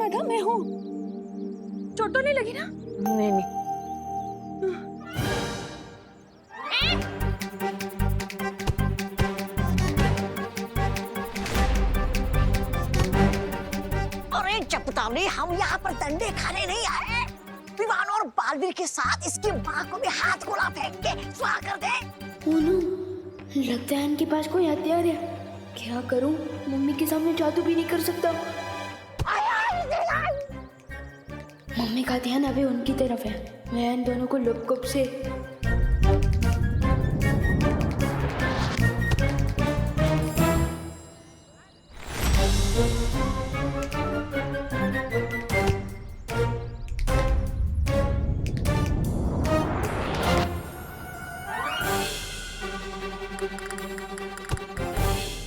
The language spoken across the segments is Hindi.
बेटा, मैं हूँ। चोट तो नहीं लगी ना? नहीं नहीं। अरे चपटाने, हम यहाँ पर डंडे खाने नहीं आए। विवान और बालवीर के साथ इसकी माँ को भी हाथ गोला फेंक के स्वाहा कर दे। ओनो, लगता है इनके पास कोई हथियार है। क्या करूं? मम्मी के सामने जादू भी नहीं कर सकता। मम्मी का ध्यान अभी उनकी तरफ है। मैं इन दोनों को लुप से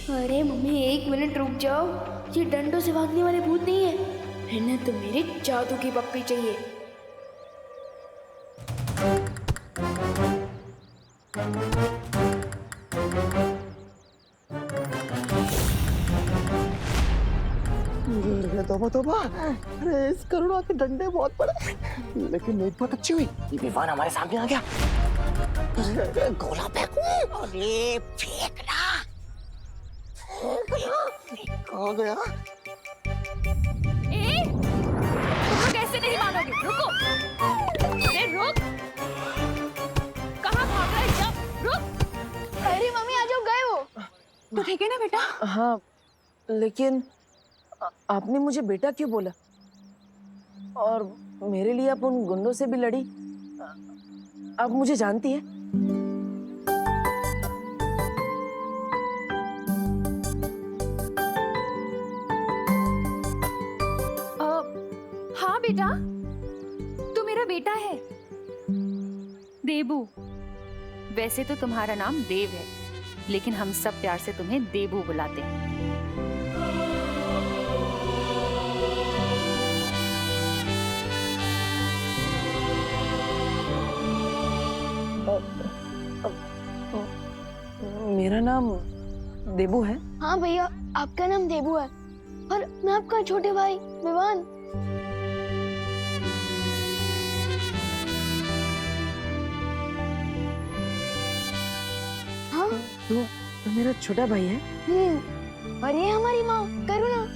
अरे मम्मी, 1 मिनट रुक जाओ। ये डंडों से भागने वाले भूत नहीं है। इन्हें तो मेरी जादू की पप्पी चाहिए। तोबा तोबा, अरे इस करुणा के डंडे बहुत बड़े, लेकिन एक बात अच्छी हुई, ये विवान हमारे सामने आ गया। अरे गोला फेंकू। अरे फेंकना। कहाँ गया? तुम कैसे नहीं मानोगे? रुको। अरे रुक। कहाँ भाग रहा है? जब रुक। अरे मम्मी, आ जाओ, गए वो। तो ठीक है ना बेटा? हाँ, लेकिन आपने मुझे बेटा क्यों बोला? और मेरे लिए आप उन गुंडों से भी लड़ी। आप मुझे जानती है? हाँ बेटा, तू मेरा बेटा है, देबू। वैसे तो तुम्हारा नाम देव है, लेकिन हम सब प्यार से तुम्हें देबू बुलाते हैं। मेरा नाम देबू है। हाँ भैया, आपका नाम देबू है और मैं आपका छोटे भाई विवान। हाँ। तो मेरा छोटा भाई है। और ये हमारी माँ करुणा।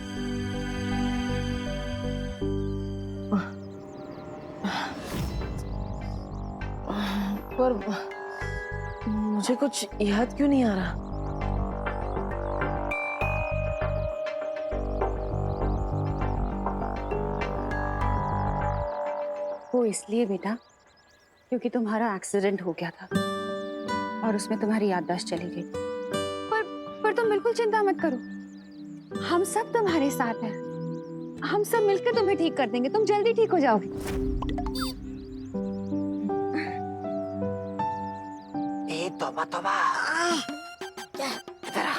पर मुझे कुछ याद क्यों नहीं आ रहा? वो इसलिए बेटा क्योंकि तुम्हारा एक्सीडेंट हो गया था और उसमें तुम्हारी याददाश्त चली गई। पर तुम बिल्कुल चिंता मत करो, हम सब तुम्हारे साथ हैं। हम सब मिलकर तुम्हें ठीक कर देंगे, तुम जल्दी ठीक हो जाओगे। तोबा तोबा, इधर आ।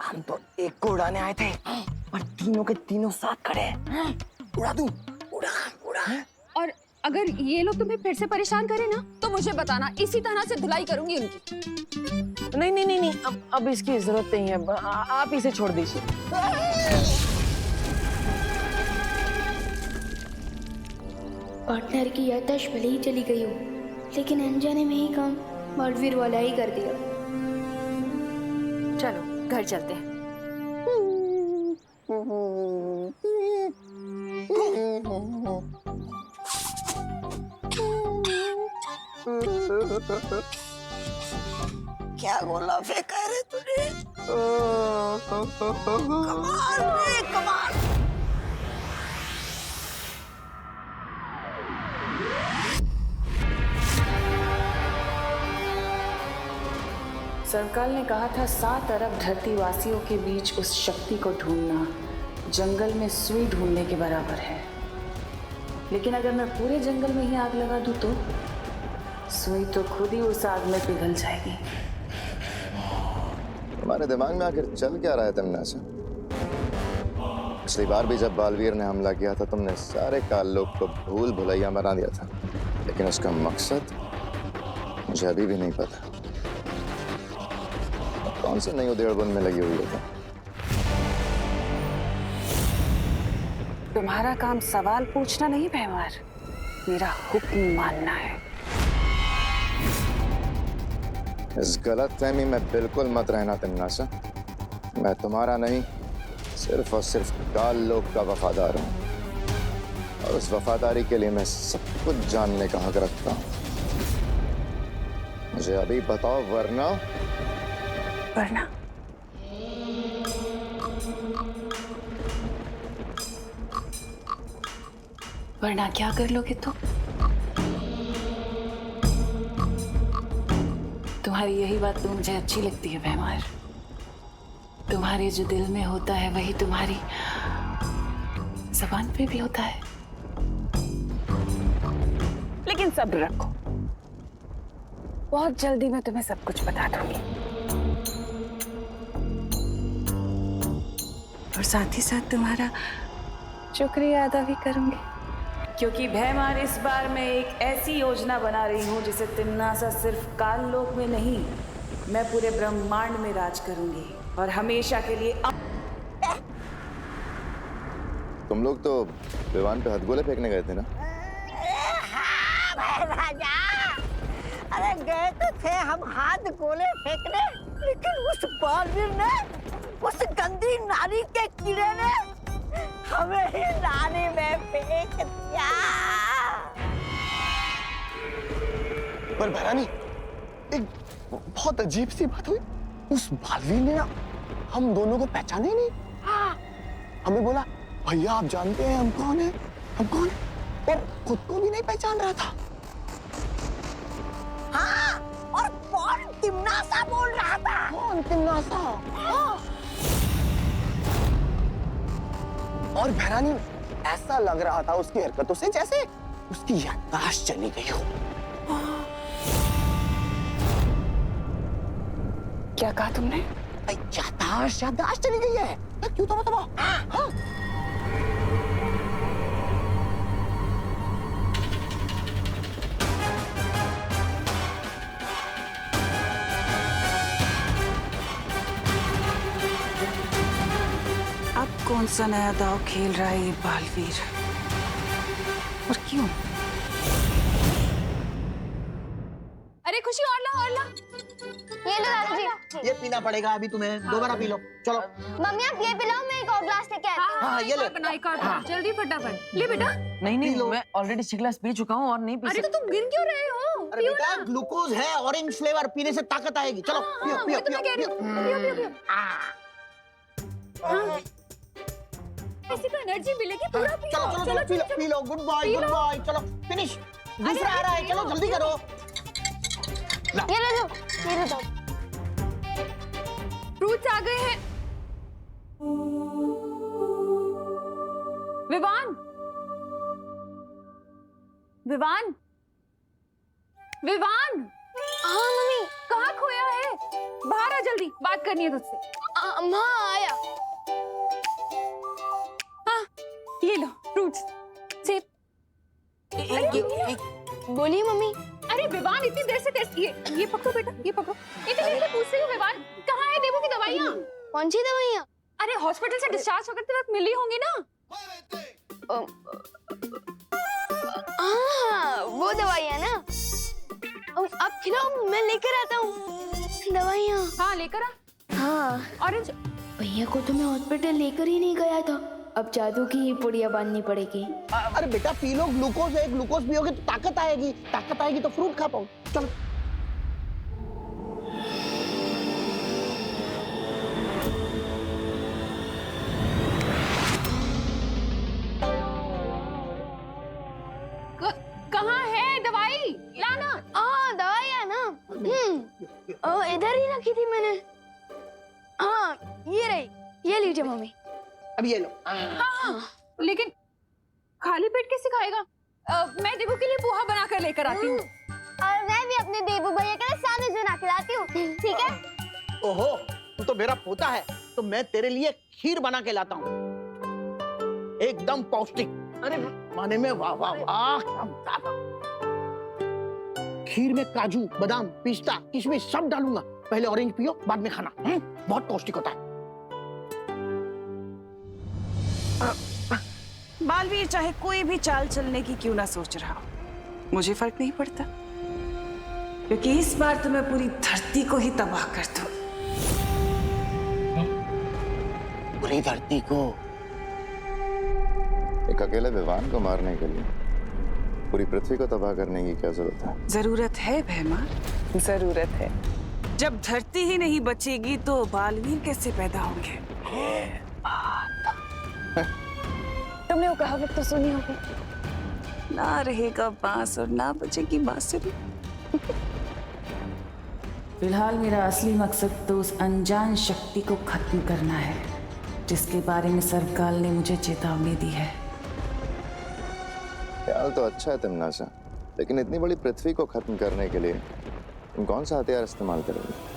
हम तो एक को उड़ाने आए थे, पर तीनों के तीनों साथ खड़े हैं। उड़ा दूं? उड़ा उड़ा। और अगर ये लोग तुम्हें फिर से परेशान करें ना, तो मुझे बताना, इसी तरह से धुलाई करूंगी उनकी। नहीं नहीं नहीं नहीं, अब इसकी जरूरत नहीं है। आप इसे छोड़ दीजिए। पार्टनर की याददाश्त भले ही चली गई हो, लेकिन अनजाने में ही काम बालवीर वाला ही कर दिया। चलो घर चलते हैं। क्या गोला फेंका रे तूने? कमाल रे कमाल। सरकार ने कहा था 7 अरब धरतीवासियों के बीच उस शक्ति को ढूंढना जंगल में सुई ढूंढने के बराबर है। लेकिन अगर मैं पूरे जंगल में ही आग लगा दूं तो सुई तो खुद ही उस आग में पिघल जाएगी। तुम्हारे दिमाग में आखिर चल क्या रहा है तमन्ना? पिछली बार भी जब बालवीर ने हमला किया था, तुमने सारे काल लोग को भूल भुलैया बना दिया था, लेकिन उसका मकसद मुझे अभी भी नहीं पता। कौन सी नई उधेड़बुन में लगी हुई है? तुम्हारा काम सवाल पूछना नहीं भैमार, मेरा हुक्म मानना है। इस गलत फहमी में बिल्कुल मत रहना तिन्नासा। मैं तुम्हारा नहीं, सिर्फ और सिर्फ काल लोक का वफादार हूं, और उस वफादारी के लिए मैं सब कुछ जानने का हक रखता हूं। मुझे अभी बताओ, वरना वरना क्या कर लोगे तुम? तुम्हारी यही बात तो मुझे अच्छी लगती है भैमार। तुम्हारे जो दिल में होता है वही तुम्हारी जबान पे भी होता है। लेकिन सब्र रखो, बहुत जल्दी मैं तुम्हें सब कुछ बता दूंगी। और साथ ही साथ तुम्हारा शुक्रिया अदा भी करूंगी, क्योंकि भैमार इस बार मैं एक ऐसी योजना बना रही हूँ जिसे तिन्नासा सिर्फ काल लोक में नहीं, मैं पूरे ब्रह्मांड में राज करूंगी और हमेशा के लिए। तुम लोग तो विवान पे हथगोले फेंकने गए थे ना? हाँ भाई राजा, अरे गए तो थे हम हाथ गोले फेंकने, लेकिन उस बालवीर ने, उस गंदी नारी के कीड़े ने हमें ही नाली में फेंक दिया। पर भैरानी, एक बहुत अजीब सी बात हुई। उस बालवीर ने ना हम दोनों को पहचाने ही नहीं। हमें बोला, भैया आप जानते हैं हम कौन है, हम कौन है, और खुद को भी नहीं पहचान रहा था। हाँ, और कौन तिम्नासा बोल रहा था? कौन तिम्नासा? और भैरानी, ऐसा लग रहा था उसकी हरकतों से जैसे उसकी याददाश्त चली गई हो। क्या कहा तुमने? याददाश्त चली गई है। क्यों तो बताओ। हाँ। अब कौन सा नया दाव खेल रहा है ये बालवीर, और क्यों? अरे खुशी, और ला और ला। ये लो दादाजी। ये पीना पड़ेगा अभी तुम्हें, दोबारा पी लो। चलो मम्मी आप ये पिलाओ, मैं एक और ग्लास लेके आती हूँ। हाँ, ये ले। बनाई काट, जल्दी फटाफट ले बेटा। नहीं, मैं ऑलरेडी 6 ग्लास पी चुका हूँ और नहीं पी अरे तो तुम गिर क्यों रहे हो? अरे बेटा, ग्लूकोज है, ऑरेंज फ्लेवर, पीने से ताकत आएगी। चलो पियो पियो मैं कह रही पियो। हूँ, पियो। ऐसी तो एनर्जी मिलेगी, पूरा पियो। चलो चलो चलो पी लो। Good boy good boy. चलो फिनिश। दूसरा आ रहा है, चलो जल्दी करो। ये ले लो, ये लो दादा। फ्रूट्स आ गए हैं। विवान, विवान, विवान। हाँ मम्मी। कहाँ खोया है? बाहर आ जल्दी, बात करनी है तुझसे। माँ आया। हाँ, ये लो फ्रूट्स, सेब। बोलिए मम्मी। अरे विवान, इतनी देर से टेस्ट ये पकड़ो बेटा, ये पकड़ो। इतनी देर से पूछ रही हूँ विवान, कहाँ है देवू की दवाइयाँ? कौन सी दवाइयाँ? अरे हॉस्पिटल से डिस्चार्ज होकर तुरंत मिली होंगी ना? हाँ, वो दवाइयाँ ना। आप खिलाओ, मैं लेकर आता हूँ दवाइयाँ। हाँ लेकर आ। हाँ। ऑरेंज। भैया को तो मैं हॉस्पिटल लेकर ही नहीं गया था, अब जादू की ही पुड़िया बांधनी पड़ेगी। अरे बेटा पी लो, ग्लूकोज है, ग्लूकोज पियोगे तो ताकत आएगी, ताकत आएगी तो फ्रूट खा पाओ। चलो कहाँ है दवाई? लाना। हाँ दवाइयाँ ना। इधर ही रखी थी मैंने। हाँ ये रही, ये लीजिए मम्मी। अब ये लो। हाँ, लेकिन खाली पेट कैसे खाएगा? मैं देवू के लिए पोहा बना कर लेकर आती हूँ। और मैं भी अपने देवू भैया के लिए सैंडविच बना के लाती हूँ, ठीक है? ओहो, तू तो मेरा पोता है, तो मैं तेरे लिए खीर बना के लाता हूँ, एकदम पौष्टिक। अरे माने में वाह वाह वाह, क्या मजा था। खीर में काजू, बादाम, पिस्ता, किशमिश सब डालूंगा। पहले ऑरेंज पियो, बाद में खाना। बहुत पौष्टिक होता है। बालवीर चाहे कोई भी चाल चलने की क्यों ना सोच रहा हो, मुझे फर्क नहीं पड़ता, क्योंकि इस बार तो मैं पूरी धरती को ही तबाह कर दूं। पूरी धरती को? एक अकेले विवान को मारने के लिए पूरी पृथ्वी को तबाह करने की क्या जरूरत है? जरूरत है भैमार, जरूरत है। जब धरती ही नहीं बचेगी तो बालवीर कैसे पैदा होंगे? तुमने वो कहावत तो सुनी होगी, ना रहेगा बांस और ना बचेगी बांसुरी। फिलहाल मेरा असली मकसद तो उस अनजान शक्ति को खत्म करना है जिसके बारे में सरकाल ने मुझे चेतावनी दी है। ख्याल तो अच्छा है तिमनासा, लेकिन इतनी बड़ी पृथ्वी को खत्म करने के लिए तुम कौन सा हथियार इस्तेमाल करोगे?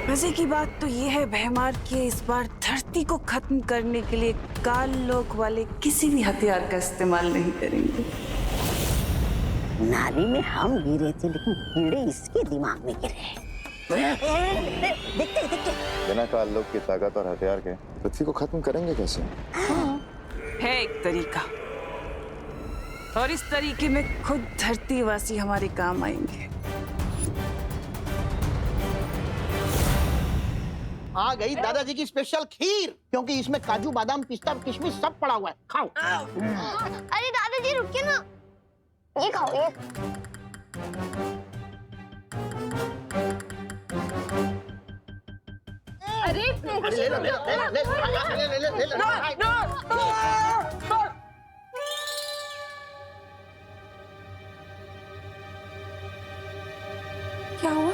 मजे की बात तो ये है भैमार कि इस बार धरती को खत्म करने के लिए काल लोक वाले किसी भी हथियार का इस्तेमाल नहीं करेंगे। नाली में हम गिरे थे लेकिन कीड़े इसके दिमाग में गिरे। देखते देखते बिना काल लोक की ताकत और हथियार के पृथ्वी को खत्म करेंगे कैसे? है एक तरीका, और इस तरीके में खुद धरतीवासी हमारे काम आएंगे। आ गई दादाजी की स्पेशल खीर, क्योंकि इसमें काजू बादाम पिस्ता किशमिश सब पड़ा हुआ है। खाओ। अरे दादाजी रुकिए ना, ये खाओ ये। अरे ले लो, ले लो, ले लो, ले लो। क्या हुआ?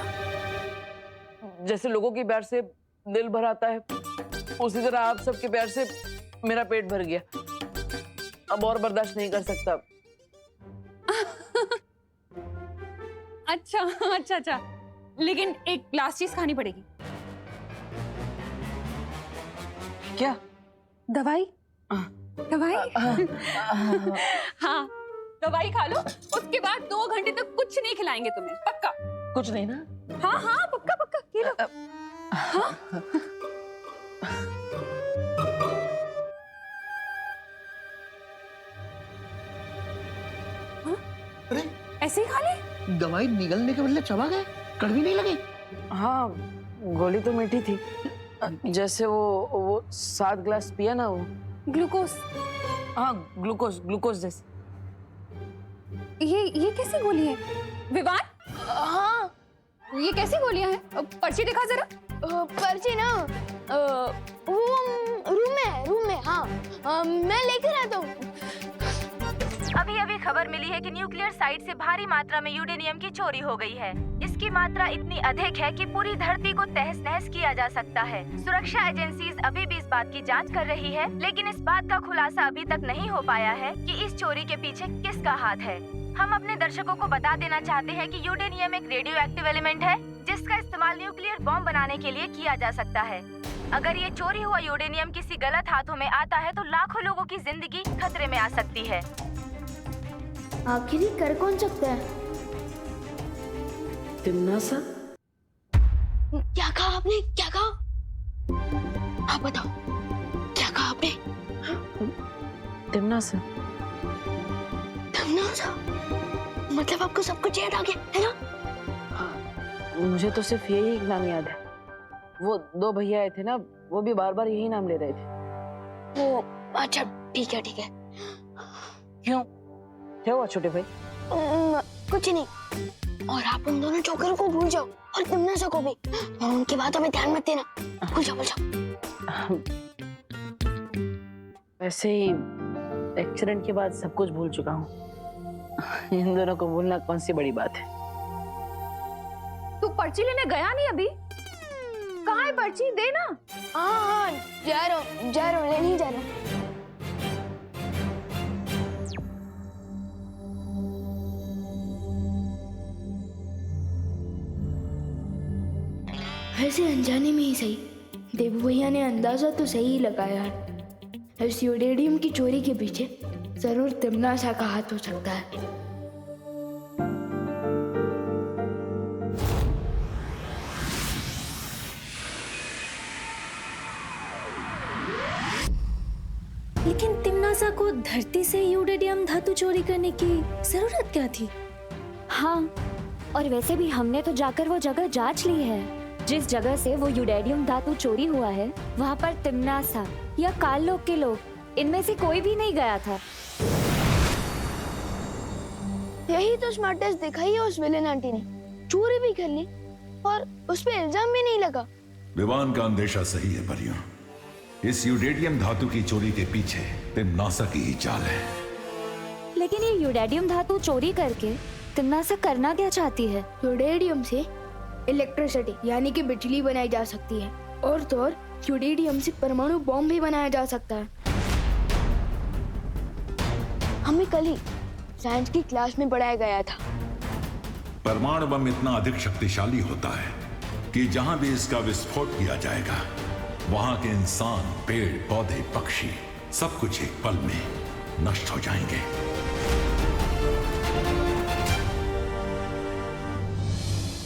जैसे लोगों की प्यार से दिल भर आता है, उसी तरह आप सबके प्यार से मेरा पेट भर गया। अब और बर्दाश्त नहीं कर सकता। अच्छा अच्छा अच्छा, लेकिन एक लास्ट चीज खानी पड़ेगी। क्या? दवाई? दवाई? हाँ, दवाई खा लो, उसके बाद 2 घंटे तक कुछ नहीं खिलाएंगे तुम्हें, पक्का? कुछ नहीं ना? हाँ हाँ पक्का पक्का, ये लो। हाँ? अरे ऐसे ही खा ले? दवाई निगलने के बदले चबा गए, कड़वी नहीं लगी? हाँ, गोली तो मीठी थी। जैसे वो 7 ग्लास पिया ना वो। ग्लूकोज? हाँ, ग्लूकोज जैसे। ये कैसी गोली है विवान? हाँ ये कैसी गोलियां हैं? पर्ची दिखा जरा। पर्ची ना रूम में हाँ मैं लेकर आता हूँ। अभी अभी खबर मिली है कि न्यूक्लियर साइट से भारी मात्रा में यूरेनियम की चोरी हो गई है। इसकी मात्रा इतनी अधिक है कि पूरी धरती को तहस नहस किया जा सकता है। सुरक्षा एजेंसीज अभी भी इस बात की जांच कर रही है, लेकिन इस बात का खुलासा अभी तक नहीं हो पाया है कि इस चोरी के पीछे किसका हाथ है। हम अपने दर्शकों को बता देना चाहते हैं कि यूरेनियम एक रेडियो एक्टिव एलिमेंट है जिसका इस्तेमाल न्यूक्लियर बॉम्ब बनाने के लिए किया जा सकता है। अगर ये चोरी हुआ यूरेनियम किसी गलत हाथों में आता है तो लाखों लोगों की जिंदगी खतरे में आ सकती है। आखिर ये कर कौन सकता है? तिमनासा? क्या कहा आपने? क्या कहा? आप बताओ, क्या कहा आपने? तिमनासा? तिमनासा? मतलब आपको सब कुछ याद आ गया है ना? मुझे तो सिर्फ यही एक नाम याद है। वो 2 भैया आए थे ना, वो भी बार बार यही नाम ले रहे थे। वो अच्छा ठीक है ठीक है। क्यों? क्या हुआ छोटे भाई? कुछ नहीं। और आप उन दोनों चौकरों को भूल जाओ और तिमनासा को भी, और उनकी बातों में ध्यान मत देना। भूल जाओ भूल जाओ। वैसे ही एक्सीडेंट के बाद सब कुछ भूल चुका हूँ। इन दोनों को भूलना कौन सी बड़ी बात है। तू पर्ची लेने गया नहीं अभी? कहाँ है पर्ची? दे ना। हाँ जा रहा हूँ लेने ही जा रहा हूँ। वैसे अनजाने में ही सही, देवू भैया ने अंदाजा तो सही ही लगाया है। इस यूरेनियम की चोरी के पीछे जरूर तिमनासा का हाथ हो सकता है। लेकिन तिमनासा को धरती से यूरेनियम धातु चोरी करने की जरूरत क्या थी? हाँ, और वैसे भी हमने तो जाकर वो जगह जांच ली है। जिस जगह से वो यूरेनियम धातु चोरी हुआ है, वहाँ पर तिमनासा या काललोक के लोग इनमें से कोई भी नहीं गया था। यही तो स्मार्टेस्ट दिखाई है उस विलेन आंटी ने। चोरी भी कर ली और उस पे इल्जाम भी नहीं लगा। विवान का अंदेशा सही है परियों। इस यूरेनियम धातु की चोरी के पीछे तिमनासा की ही चाल है। लेकिन ये यूरेनियम धातु चोरी करके तिमनासा करना क्या चाहती है? यूरेनियम से इलेक्ट्रिसिटी यानी कि बिजली बनाई जा सकती है, और तो और यूरेनियम से परमाणु बॉम्ब भी बनाया जा सकता है। हमें कल ही साइंस की क्लास में पढ़ाया गया था। परमाणु बम इतना अधिक शक्तिशाली होता है कि जहां भी इसका विस्फोट किया जाएगा, वहां के इंसान, पेड़ पौधे, पक्षी सब कुछ एक पल में नष्ट हो जाएंगे।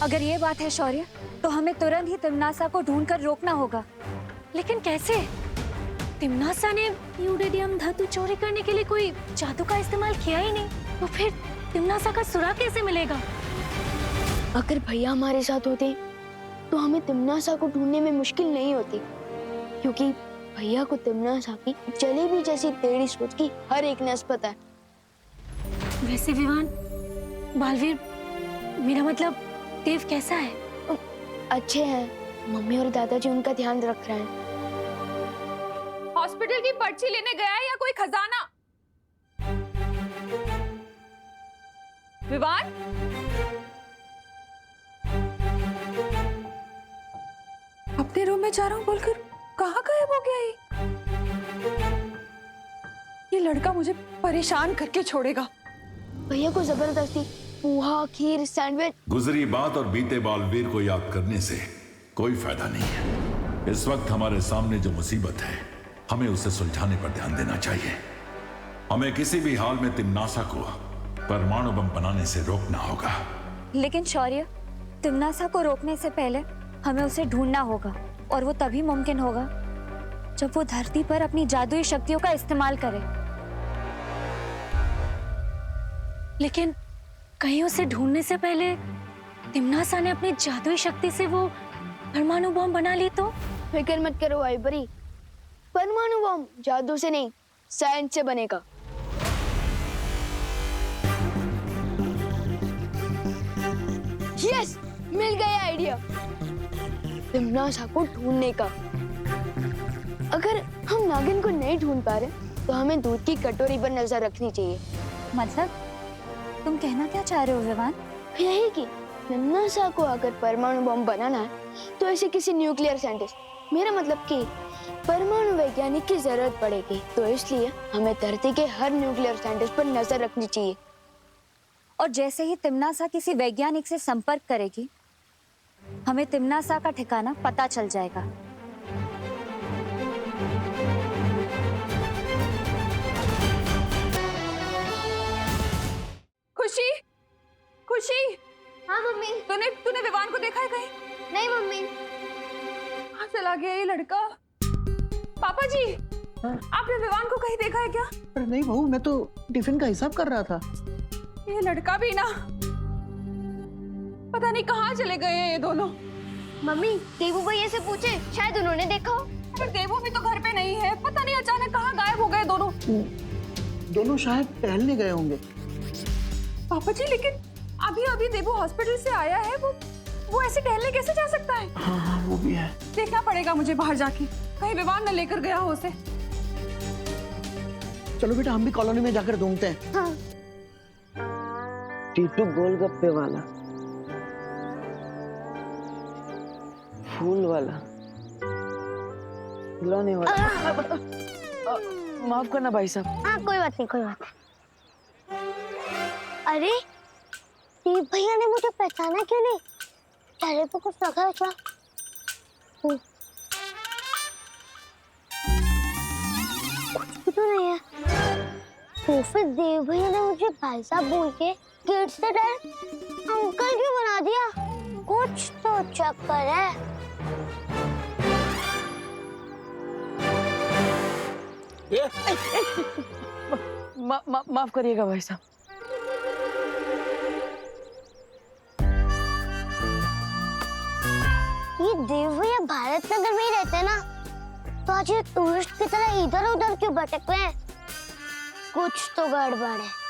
अगर ये बात है शौर्य, तो हमें तुरंत ही तिमनासा को ढूंढकर रोकना होगा। लेकिन कैसे? तिमनासा ने यूरेनियम धातु चोरी करने के लिए कोई जादू का इस्तेमाल किया ही नहीं, तो फिर तिमनासा का सुराग कैसे मिलेगा? अगर भैया हमारे साथ होते तो हमें तिमनासा को ढूंढने में मुश्किल नहीं होती, क्योंकि भैया को तिमनासा की जलेबी जैसी टेढ़ी सोच की हर एक नस पता है। वैसे विवान, बालवीर, मेरा मतलब देव कैसा है? अच्छे हैं, मम्मी और दादाजी उनका ध्यान रख रहे हैं। हॉस्पिटल की पर्ची लेने गया है या कोई खजाना? विवान, अपने रूम में जा रहा हूँ बोलकर कहाँ गायब हो गया ये लड़का मुझे परेशान करके छोड़ेगा। भैया को जबरदस्ती पोहा, खीर, सैंडविच। गुजरी बात और बीते बालवीर को याद करने से कोई फायदा नहीं है। इस वक्त हमारे सामने जो मुसीबत है, हमें उसे सुलझाने पर ध्यान देना चाहिए। हमें किसी भी हाल में तिमनासा को परमाणु बम बनाने से रोकना होगा। लेकिन शौर्य, तिमनासा को रोकने से पहले हमें उसे ढूंढना होगा, और वो तभी मुमकिन होगा जब वो धरती पर अपनी जादुई शक्तियों का इस्तेमाल करे। लेकिन कहीं उसे ढूंढने से पहले तिमनासा ने अपनी जादुई शक्ति से वो परमाणु बम बना ली तो? फिक्र मत करो आइबरी, परमाणु बम जादू से नहीं, साइंस से बनेगा। यस, मिल गया आइडिया तिमनासा को ढूंढने का। अगर हम नागिन को नहीं ढूंढ पा रहे तो हमें दूध की कटोरी पर नजर रखनी चाहिए। मतलब तुम कहना क्या चाह रहे हो विवान? यही कि तिमनासा को अगर परमाणु बम बनाना है तो ऐसे किसी न्यूक्लियर साइंटिस्ट, मेरा मतलब कि परमाणु वैज्ञानिक की जरूरत पड़ेगी। तो इसलिए हमें धरती के हर न्यूक्लियर साइंटिस्ट पर नजर रखनी चाहिए। और जैसे ही तिमनासा किसी वैज्ञानिक से संपर्क करेगी, हमें तिमनासा का ठिकाना पता चल जाएगा। खुशी, खुशी। हाँ मम्मी। तूने विवान को देखा है कहीं? नहीं मम्मी। कहाँ चला गया ये लड़का? पापा जी, आपने विवान को कहीं देखा है क्या? अरे नहीं बहू, मैं तो टिफिन का हिसाब कर रहा था। ये लड़का भी ना, पता नहीं कहाँ चले गए हैं ये दोनों। मम्मी, देवू भैया से पूछे, शायद उन्होंने देखा हो। पर देवू भी तो घर पे नहीं है, पता नहीं अचानक कहाँ गायब हो गए दोनों। दोनों शायद टहलने गए होंगे। पापा जी, लेकिन अभी अभी देवू हॉस्पिटल से आया है, वो ऐसे टहलने कैसे जा सकता है? हाँ, वो भी है। देखना पड़ेगा मुझे बाहर जाके, कहीं विवान न लेकर गया हो उसे। चलो बेटा, हम भी कॉलोनी में जाकर ढूंढते हैं। हाँ। टीटू गोलगप्पे वाला, फूल वाला, खिलौने वाला। माफ करना भाई साहब। हाँ, कोई बात नहीं, कोई बात नहीं। अरे दीप भैया ने मुझे पहचाना क्यों नहीं? चेहरे पे कुछ लगा है क्या? कुछ तो नहीं है। तो फिर देव भैया ने मुझे भाई साहब बोल के गेट से डायरेक्ट अंकल क्यों बना दिया? कुछ तो चक्कर है। माफ करिएगा भाई साहब। ये देव भैया भारत नगर में ही रहते हैं ना, तो आज ये टूरिस्ट की तरह इधर उधर क्यों भटक रहे हैं? कुछ तो गड़बड़ है।